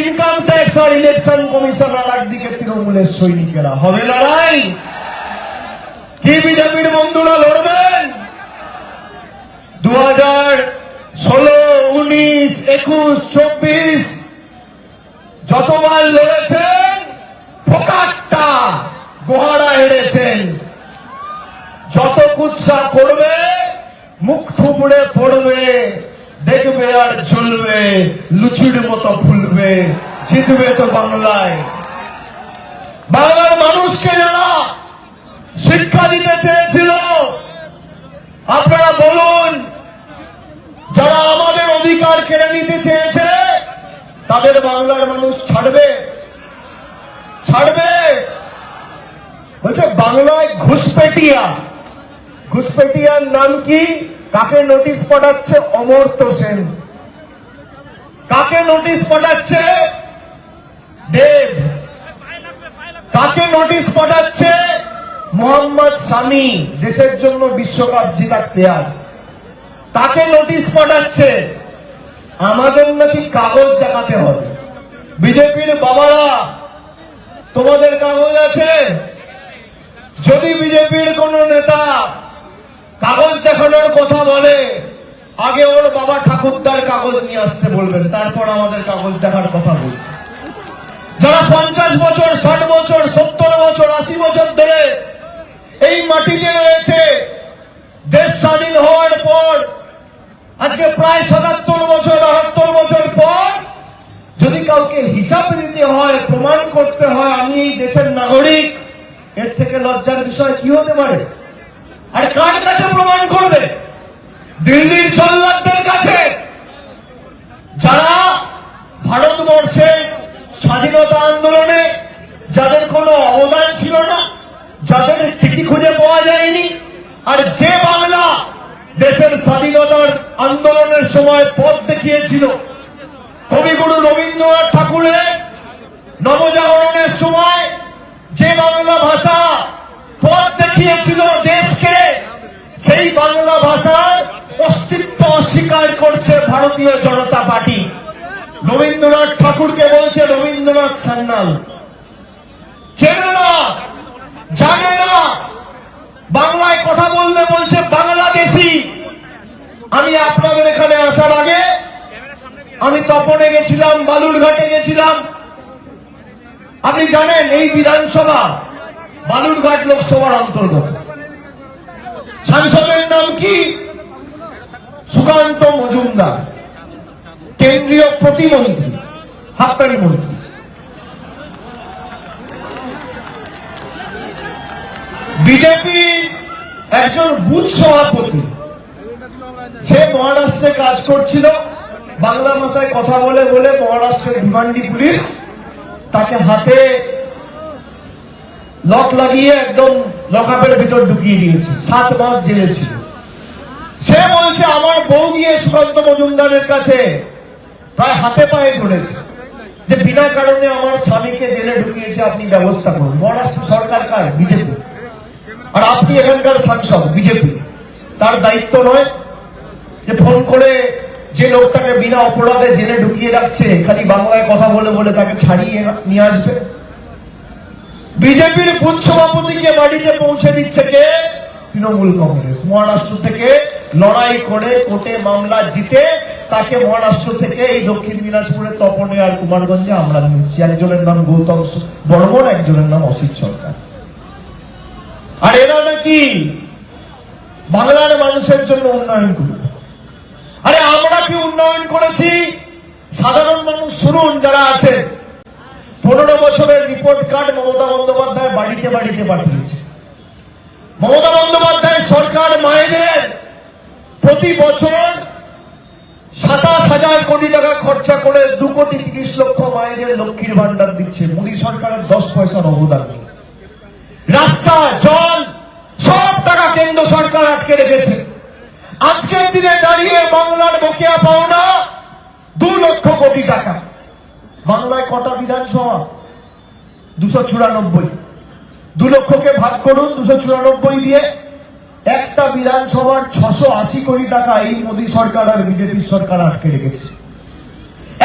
Income tax আর election commission, আর একদিকে তৃণমূলের সৈনিকেরা। হবে লড়াই? কি বিজেপির বন্ধুরা লড়বেন? 2016, 19, 21, 24 যতবার লড়েছেন ফোকাট্টা গোহারা হেরেছেন। যত কুৎসা করবে মুখ থুবড়ে পড়বে, দেখবে আর চলবে, লুচির মতো ফুলবে, জিতবে তো বাংলায়। বাংলার মানুষকে যারা শিক্ষা দিতে চেয়েছিল, আপনারা বলুন, যারা আমাদের অধিকার কেড়ে নিতে চেয়েছে তাদের বাংলার মানুষ ছাড়বে? ছাড়বে? বলছে বাংলায় ঘুষপেটিয়া। ঘুষপেটিয়ার নাম কি? কাকে নোটিশ পাঠাচ্ছে? অমর্ত্য সেন। কাকে নোটিশ পাঠাচ্ছে? দেব। কাকে নোটিশ পাঠাচ্ছে? মোহাম্মদ শামি, দেশের জন্য বিশ্বকাপ জেতা প্লেয়ার। তাকে নোটিশ পাঠাচ্ছে। আমাদের নাকি কাগজ দেখাতে হবে। বিজেপির বাবারা, তোমাদের কাগজ আছে? যদি বিজেপির কোন নেতা কাগজ দেখানোর কথা বলে, আগে ওর বাবা ঠাকুরদার কাগজ নিয়ে আসতে বলবেন, তারপর আমাদের কাগজ দেখার কথা বলবেন। যারা 50 বছর, 60 বছর, 70 বছর, 80 বছর ধরে এই মাটিতে রয়েছে, দেশ স্বাধীন হওয়ার পর আজকে প্রায় 77 বছর, 78 বছর পর যদি কাউকে হিসাব দিতে হয়, প্রমাণ করতে হয় আমি এই দেশের নাগরিক, এর থেকে লজ্জার বিষয় কি হতে পারে? আর কার কাছে প্রমাণ করবে? দিল্লির জল্লাদদের কাছে, যারা ভারতবর্ষের স্বাধীনতা আন্দোলনে যাদের কোনো অবদান ছিল না, যাদের টিকি খুঁজে পাওয়া যায়নি, আর যে বাংলা দেশের স্বাধীনতার আন্দোলনের সময় পথ দেখিয়েছিল। কবিগুরু রবীন্দ্রনাথ ঠাকুরের নবজাগরণের সময় যে বাংলা ভাষা পথ দেখিয়েছিল দেশকে, সেই বাংলা ভাষার অস্তিত্ব অস্বীকার করছে ভারতীয় জনতা পার্টি। রবীন্দ্রনাথ ঠাকুরকে বলছে রবীন্দ্রনাথ সান্যাল। চেনে না, জানে না, বাংলায় কথা বললে বলছে বাংলাদেশি। আমি আপনাদের এখানে আসার আগে আমি তপনে গেছিলাম, বালুরঘাটে গেছিলাম। আপনি জানেন এই বিধানসভা বালুরঘাট লোকসভার অন্তর্গত। সাংসদের নাম কি? সুকান্ত মজুমদার, কেন্দ্রীয় প্রতিমন্ত্রী, হাক্কানি মন্ত্রী। বিজেপি একজন বুথ সভাপতি, সে মহারাষ্ট্রে কাজ করছিল। বাংলা ভাষায় কথা বলে বলে মহারাষ্ট্রের ভিমান্ডি পুলিশ তাকে হাতে লক লাগিয়ে একদম লকআপের ভিতর ঢুকিয়ে দিয়েছে। 7 মাস জেলে ছিল। সে বলছে আমার বউ গিয়ে সুকান্ত মজুমদারের কাছে প্রায় হাতে পায়ে ধরেছে যে বিনা কারণে আমার স্বামীকে জেলে ঢুকিয়েছে, আপনি ব্যবস্থা করুন। মহারাষ্ট্র সরকার কার? বিজেপি। আর আপনি এখানকার সাংসদ, বিজেপি। তার দায়িত্ব নয় যে ফোন করে যে লোকটাকে বিনা অপরাধে জেলে ঢুকিয়ে রাখছে খালি বাংলায় কথা বলে বলে তাকে ছাড়িয়ে নিয়ে আসবে? বিজেপির বুথ সভাপতিকে বাড়িতে পৌঁছে দিচ্ছে কে? তৃণমূল কংগ্রেস। মহারাষ্ট্র থেকে লড়াই করে কোর্টে মামলা জিতে তাকে মহারাষ্ট্র থেকে এই দক্ষিণ দিনাজপুরের তপনে আর কুমারগঞ্জে আমরা নিয়েছি। একজনের নাম গৌতম বর্মন, একজনের নাম অসিত সরকার। আর এরা নাকি বাংলার মানুষের জন্য উন্নয়ন করবে। আরে আমরা কি উন্নয়ন করেছি? সাধারণ মানুষ শুনুন, যারা আছে, 15 বছরের রিপোর্ট কার্ড মমতা বন্দ্যোপাধ্যায় বাড়িতে বাড়িতে পাঠিয়েছে। মমতা বন্দ্যোপাধ্যায় সরকার মায়েদের প্রতি বছর 27,000 কোটি টাকা খরচা করে 2,30,00,000 মায়েদের লক্ষ্মীর ভান্ডার দিচ্ছে। মোদী সরকারের 10 পয়সার অবদান নেই। রাস্তা, জল, সব টাকা কেন্দ্র সরকার আটকে রেখেছে। আজকের দিনে দাঁড়িয়ে বাংলার বকেয়া পাওনা 2 লক্ষ কোটি টাকা। বাংলায় কটা বিধানসভা? 294। 2 লক্ষকে ভাগ করুন 294 দিয়ে। একটা বিধানসভার 680 কোটি টাকা এই মোদী সরকার আর বিজেপি সরকার আটকে রেখেছে।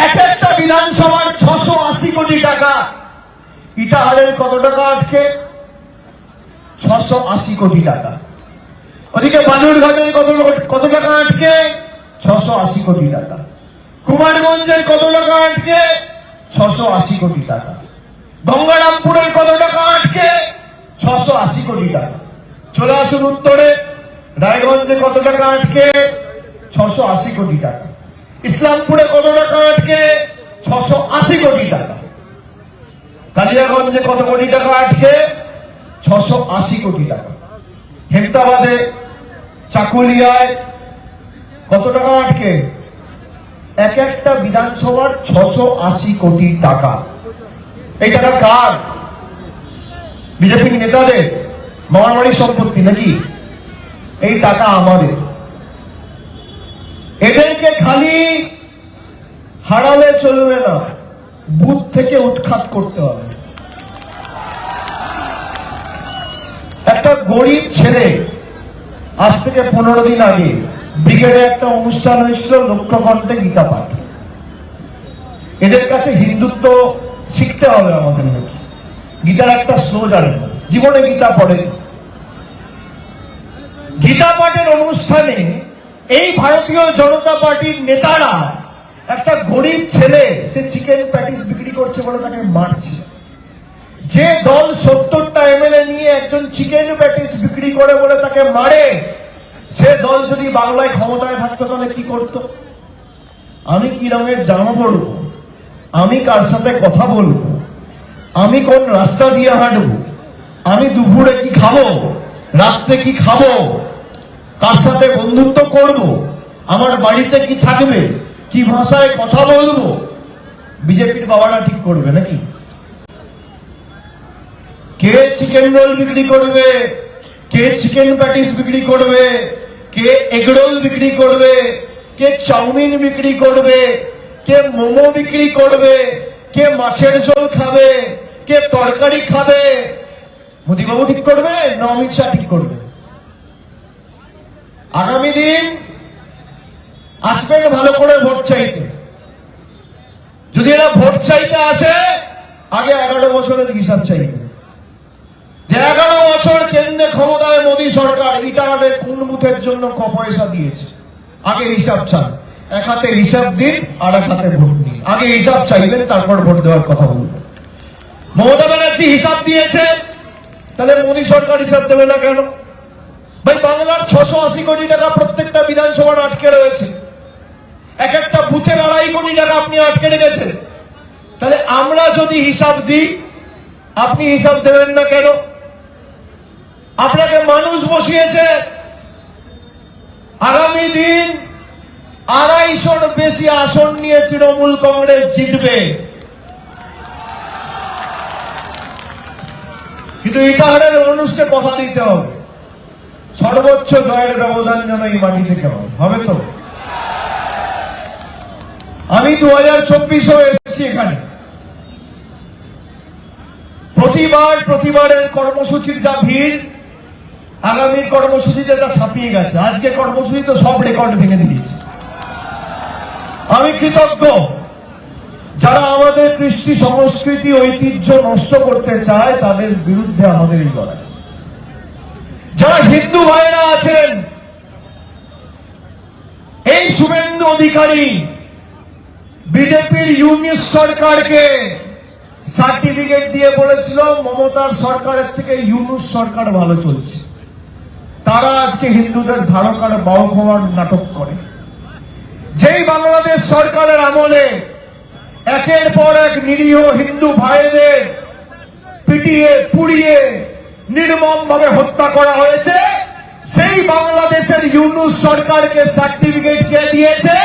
এক একটা বিধানসভার 680 কোটি টাকা, ইটাহারের কত টাকা আটকে? 680 কোটি টাকা। ওদিকে বালুরঘাটের কত টাকা আটকে? 680 কোটি টাকা। কুমারগঞ্জের কত টাকা আটকে? 680 কোটি টাকা। গঙ্গারামপুরের কত টাকা আটকে? 680 কোটি টাকা। চলে আসুন উত্তরে, রায়গঞ্জে কত টাকা আটকে? 680 কোটি টাকা। ইসলামপুরে কত টাকা আটকে? 680 কোটি টাকা। কালিয়াগঞ্জে কত কোটি টাকা আটকে? 680 কোটি টাকা। হেমতাবাদে, চাকুলিয়ায় কত টাকা আটকে? এক একটা বিধানসভার 680 কোটি টাকা। এই টাকা কার? বিজেপি নেতাদের মামার সম্পত্তি নাকি? এই টাকা আমাদের। এদেরকে খালি হারালে চলবে না, বুথ থেকে উৎখাত করতে হবে। একটা গরিব ছেলে আজ থেকে 15 দিন আগে ব্রিগেডে একটা অনুষ্ঠান হয়েছিল, লক্ষ্যকণ্ঠে গীতা পাঠ। এদের কাছে হিন্দুত্ব শিখতে হবে আমাদের নাকি? গীতার একটা শ্লো জানে না, জীবনে গীতা পড়ে। গীতা পাঠের অনুষ্ঠানে এই ভারতীয় জনতা পার্টির নেতারা একটা গরিব ছেলে, সে চিকেন প্যাটিস বিক্রি করছে বলে তাকে মারছে। যে দল 70টা এমএলএ নিয়ে একজন চিকেন প্যাটিস বিক্রি করে বলে তাকে মারে, সে দল যদি বাংলায় ক্ষমতায় থাকতো তাহলে কি করত? আমি কি রঙের জামা পরবো, আমি কার সাথে কথা বলবো, আমি কোন রাস্তা দিয়ে হাঁটবো, আমি দুপুরে কি খাবো, রাত্রে কি খাবো, কার সাথে বন্ধুত্ব করব, আমার বাড়িতে কি থাকবে, কি ভাষায় কথা বলবো, বিজেপির বাবারা ঠিক করবে নাকি? কে চিকেন রোল বিক্রি করবে, কে চিকেন প্যাটিস বিক্রি করবে, কে এগ রোল বিক্রি করবে, কে চাউমিন বিক্রি করবে, কে মোমো বিক্রি করবে, কে মাছের ঝোল খাবে, কে তরকারি খাবে, মোদীবাবু ঠিক করবে না অমিত শাহ ঠিক করবে? আগামী দিন আসবেন ভালো করে ভোট চাইতে। যদি এরা ভোট চাইতে আসে, আগে 11 বছরের হিসাব চাইবে। যে 11 বছর কেন্দ্রে ক্ষমতায় মোদী সরকার ইটাহারের কোন বুথের জন্য ক পয়সা দিয়েছে, আগে হিসাব চান। এক হাতে হিসাব দিন, আর এক হাতে ভোট নিন। আগে হিসাব চাইবেন, তারপর ভোট দেওয়ার কথা বলবেন। মমতা ব্যানার্জি হিসাব দিয়েছে, তাহলে মোদী সরকার হিসাব দেবে না কেন? ভাই, বাংলার 680 কোটি টাকা প্রত্যেকটা বিধানসভার আটকে রয়েছে। এক একটা বুথে 2.5 কোটি টাকা আপনি আটকে রেখেছেন। তাহলে আমরা যদি হিসাব দিই, আপনি হিসাব দেবেন না কেন? আপনাকে মানুষ বসিয়েছে। আগামী দিন 250-র বেশি আসন নিয়ে তৃণমূল কংগ্রেস জিতবে। কিন্তু ইটাহারের মানুষকে কথা দিতে হবে, সর্বোচ্চ জয়ের ব্যবধান যেন এই মাটি থেকে হবে। তো আমি 2024-ও এসেছি এখানে। প্রতিবারের কর্মসূচির যা ভিড়, আগামীর কর্মসূচিতে তা ছাপিয়ে গেছে। আজকে কর্মসূচি তো সব রেকর্ড ভেঙে দিয়েছে। আমি কৃতজ্ঞ যারা আমাদের কৃষ্টি সংস্কৃতি ঐতিহ্য নষ্ট করতে চায়, তাদের বিরুদ্ধে আমাদের এই লড়াই। যারা হিন্দু ভাইরা আছেন, এই শুভেন্দু অধিকারী বিজেপির ইউনিট সরকারকে সার্টিফিকেট দিয়ে বলেছিল মমতার সরকারের থেকে ইউনুস সরকার ভালো চলছে। তারা আজকে হিন্দুদের ধারকার বাহক হওয়ার নাটক করে। যেই বাংলাদেশ সরকারের আমলে একের পর এক নিরীহ হিন্দু ভাইদের পিটিয়ে পুড়িয়ে নির্মম ভাবে হত্যা করা হয়েছে, সেই বাংলাদেশের ইউনুস সরকারকে সার্টিফিকেট কে দিয়েছে?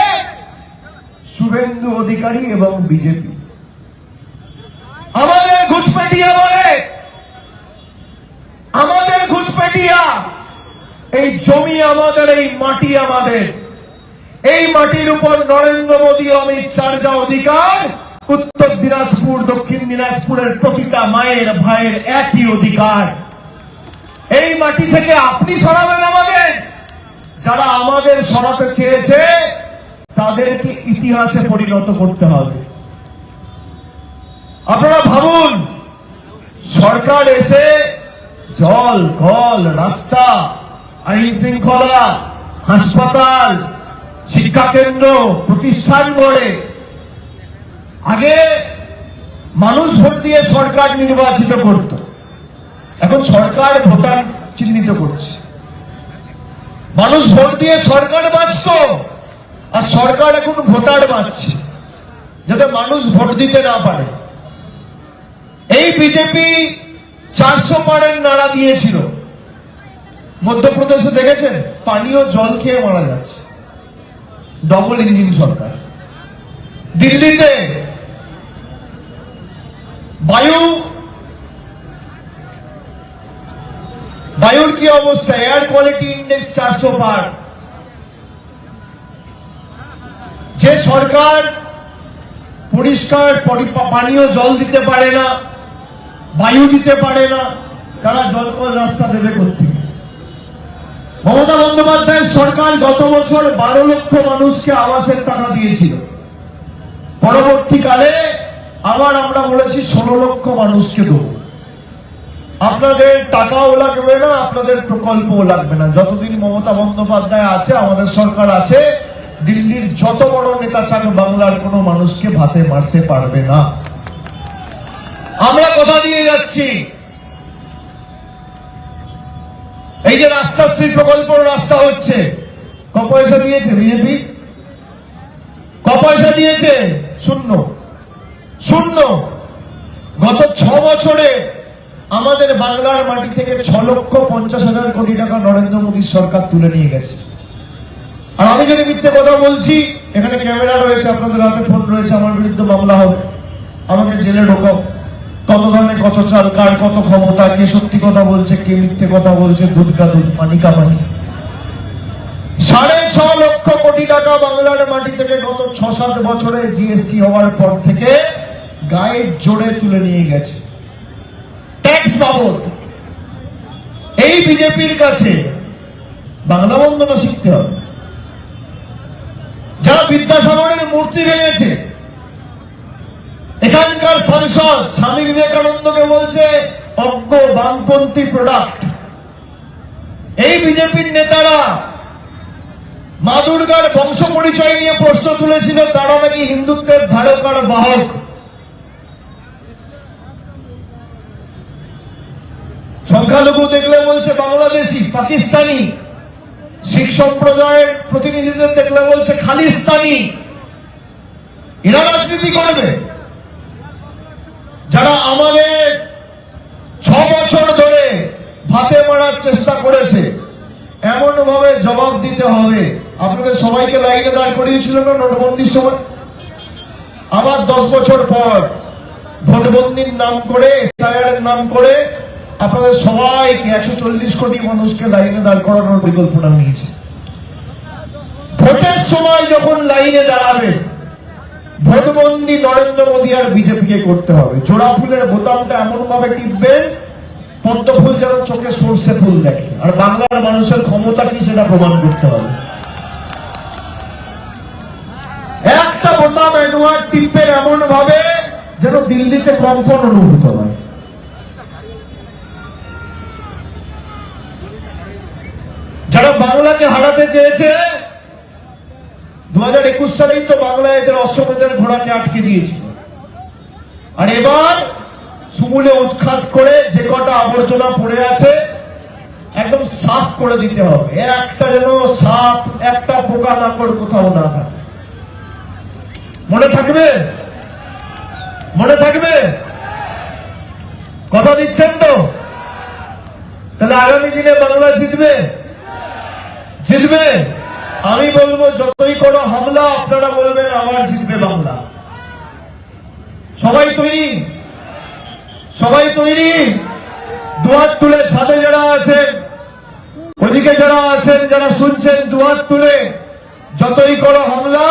শুভেন্দু অধিকারী এবং বিজেপি। আমাদের ঘুষপেটিয়া বলে, আমাদের ঘুষপেটিয়া। এই জমি আমাদের, এই মাটি আমাদের। এই মাটির উপর নরেন্দ্র মোদী, অমিত শাহর যা অধিকার, উত্তর দিনাজপুর, দক্ষিণ দিনাজপুরের প্রতিটা মায়ের ভাইয়ের একই অধিকার। এই মাটি থেকে আপনি সরাবেন আমাদের? যারা আমাদের সরাতে চেয়েছে তাদেরকে ইতিহাসে পরিণত করতে হবে। আপনারা ভাবুন, সরকার এসে জল, কল, রাস্তা, আইন শৃঙ্খলা, হাসপাতাল, শিক্ষা কেন্দ্র প্রতিষ্ঠান করে। আগে মানুষ ভোট দিয়ে সরকার নির্বাচিত করত, এখন সরকার ভোটার চিহ্নিত করছে। মানুষ ভোট দিয়ে সরকার বাঁচত, আর সরকার এখন ভোটার বাঁচছে, যাতে মানুষ ভোট দিতে না পারে। এই বিজেপি 400 পারের নাড়া দিয়েছিল। মধ্যপ্রদেশে দেখেছেন পানীয় জল খেয়ে মারা যাচ্ছে, ডবল ইঞ্জিন সরকার। দিল্লিতে বায়ুর কি অবস্থা? এয়ার কোয়ালিটি ইন্ডেক্স 400 পার। যে সরকার পরিষ্কার পানীয় জল দিতে পারে না, বায়ু দিতে পারে না, তারা জলকল রাস্তা দেবে কোত্থেকে? মমতা বন্দ্যোপাধ্যায়ের সরকার গত বছর 12 লক্ষ মানুষকে আবাসের টাকা দিয়েছিল। পরবর্তীকালে আবার আমরা বলেছি 16 লক্ষ মানুষকে দেবো। আপনাদের টাকাও লাগবে না, আপনাদের প্রকল্পও লাগবে না। যতদিন মমতা বন্দ্যোপাধ্যায় আছে, আমাদের সরকার আছে, দিল্লির যত বড় নেতা চান বাংলার কোনো মানুষকে ভাতে মারতে পারবে না। আমরা কথা দিয়ে যাচ্ছি। এই যে রাস্তাশ্রী প্রকল্প রাস্তা হচ্ছে, ক পয়সা দিয়েছে বিজেপি? ক পয়সা দিয়েছে? শূন্য, শূন্য। গত 6 বছরে আমাদের বাংলার মাটি থেকে 6,50,000 কোটি টাকা নরেন্দ্র মোদীর সরকার তুলে নিয়ে গেছে। আর আমি যদি মিথ্যে কথা বলছি, এখানে ক্যামেরা রয়েছে, আপনাদের হাতে ফোন রয়েছে, আমার বিরুদ্ধে মামলা হবে, আমাকে জেলে ঢোকাও। কত ধানে কত চাল, কার কত ক্ষমতা, কে সত্যি কথা বলছে, কে মিথ্যে কথা বলছে, দুধ কা দুধ, পানি কা পানি। 6.5 লক্ষ কোটি টাকা বাংলার মাটি থেকে গত 6-7 বছরে জিএসটি হওয়ার পর থেকে গায়ের জোরে তুলে নিয়ে গেছে। ট্যাক্স বাবদ এই বিজেপির কাছে বাংলা বন্দনা শিখতে হবে। যারা বিদ্যাসাগরের মূর্তি ভেঙেছে, এখানকার সাংসদ স্বামী বিবেকানন্দকে বলছে অজ্ঞ বামপন্থী প্রোডাক্ট। এই বিজেপির নেতারা মা দুর্গার বংশ পরিচয় নিয়ে প্রশ্ন তুলেছিল, তারা নাকি হিন্দুত্বের ধারক আর বাহক। সংখ্যালঘু দেখলে বলছে বাংলাদেশি, পাকিস্তানি। শিখ সম্প্রদায়ের প্রতিনিধিদের দেখলে বলছে খালিস্তানি। এরা রাজনীতি করবে? যারা আমাদের 6 বছর ধরে ভাতে মারার চেষ্টা করেছে, এমন ভাবে জবাব দিতে হবে। আপনাদের সবাইকে লাইনে দাঁড় করিয়েছিল না নোটবন্দির সময়? আবার 10 বছর পর ভোটবন্দির নাম করে, এসআইআর এর নাম করে আপনাদের সবাইকে 140 কোটি মানুষকে লাইনে দাঁড় করানোর পরিকল্পনা নিয়েছে। ভোটের সময় যখন লাইনে দাঁড়াবে, ভোটবন্দি নরেন্দ্র মোদী আর বিজেপিকে করতে হবে। জোড়া ফুলের বোতামটা এমন ভাবে টিপবেন, পদ্ম ফুল যেন চোখে সর্ষে ফুল দেখে। আর বাংলার মানুষের ক্ষমতা কি সেটা প্রমাণ করতে হবে। একটা বোতাম একবার টিপবেন এমন ভাবে যেন দিল্লিতে কম্পন অনুভূত হয়। যারা বাংলাকে হারাতে চেয়েছে, 2021 সালেই তো বাংলায় এদের অশ্বমেধের ঘোড়াকে আটকে দিয়েছিল। আর এবার সমূলে উৎখাত করে যে কটা আবর্জনা পড়ে আছে একদম সাফ করে দিতে হবে। একটা যেন সাপ, একটা পোকা মাকড় কোথাও না থাকে। মনে থাকবে? মনে থাকবে? কথা দিচ্ছেন তো? তাহলে আগামী দিনে বাংলা জিতবে? জিতবে? আমি বলবো যতই কোনো হামলা, আপনারা বলবেন আবার জিতবে বাংলা। সবাই তৈরি? সবাই তৈরি? দুহাত তুলে, ছাদে যারা আছেন, ওদিকে যারা আছেন, যারা শুনছেন, দুহাত তুলে যতই করো হামলা,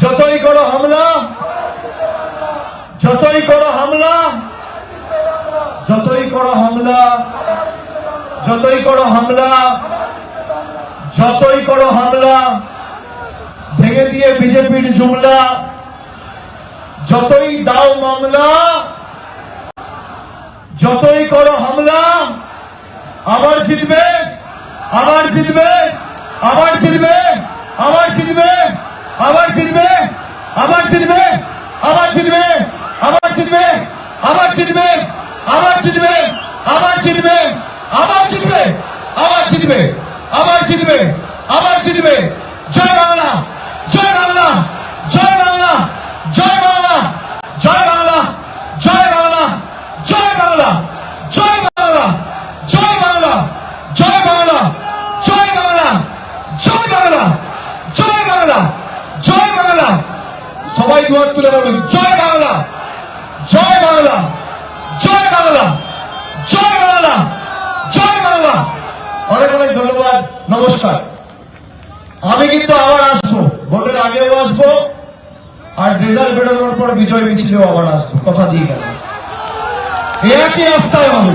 যতই করো হামলা, যতই করো হামলা, যতই করো হামলা, যতই করো হামলা, যতই করো হামলা, ভেঙে দিয়ে বিজেপির জুমলা, যতই দাও মামলা, যতই করো হামলা, আবার জিতবে, আবার জিতবে, আবার জিতবে, আবার জিতবে, আবার জিতবে, আবার জিতবে, আবার জিতবে, আবার জিতবে, আবার জিতবে, আবার জিতবে, আবার জিতবে, আবার জিতবে, আবার জিতবে, আবার জিতবে, আবার জিতবে। জয় বাংলা, জয় বাংলা, জয় বাংলা, জয় বাংলা, জয় বাংলা, জয় বাংলা, জয় বাংলা, জয় বাংলা, জয় বাংলা, জয় বাংলা, জয় বাংলা, জয় বাংলা, জয় বাংলা, জয় বাংলা। সবাই দুহাত তুলে বলুন জয় বাংলা, জয় বাংলা, জয় বাংলা, জয় বাংলা, জয় বাংলা। অনেক অনেক ধন্যবাদ, নমস্কার। আমি কিন্তু আবার আসবো, ভোটের আগেও আসবো, আর রেজাল্ট বেরোনোর পর বিজয় মিছিলেও আবার আসবো, কথা দিয়ে গেল। একই রাস্তায় হবে।